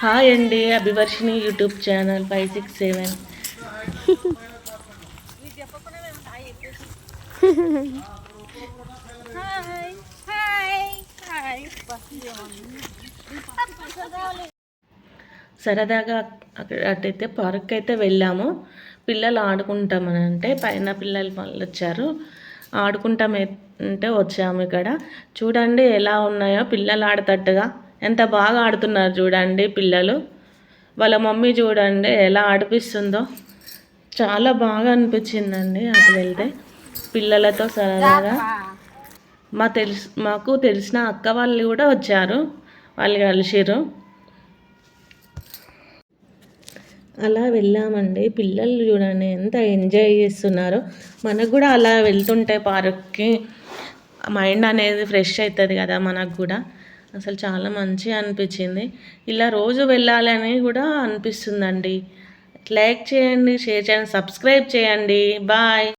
Hi అండి, అభివర్షిణి YouTube channel 567. సరదాగా అటైతే park అయితే వెళ్ళాము. పిల్లలు ఆడుకుంటామని అంటే పైన పిల్లలు వాళ్ళు వచ్చారు, ఆడుకుంటామంటే వచ్చాము. ఇక్కడ చూడండి ఎలా ఉన్నాయో పిల్లలు ఆడతట్టుగా, ఎంత బాగా ఆడుతున్నారు చూడండి పిల్లలు. వాళ్ళ మమ్మీ చూడండి ఎలా ఆడిపిస్తుందో, చాలా బాగా అనిపించిందండి అటు వెళ్తే పిల్లలతో సరదాగా. మాకు తెలిసిన అక్క వాళ్ళు కూడా వచ్చారు, వాళ్ళు కలిసిరు. అలా వెళ్ళామండి. పిల్లలు చూడండి ఎంత ఎంజాయ్ చేస్తున్నారో. మనకు కూడా అలా వెళ్తుంటే పార్క్కి మైండ్ అనేది ఫ్రెష్ అవుతుంది కదా మనకు కూడా. అసలు చాలా మంచిగా అనిపించింది. ఇలా రోజు వెళ్ళాలని కూడా అనిపిస్తుందండి. లైక్ చేయండి, షేర్ చేయండి, సబ్స్క్రైబ్ చేయండి. బాయ్.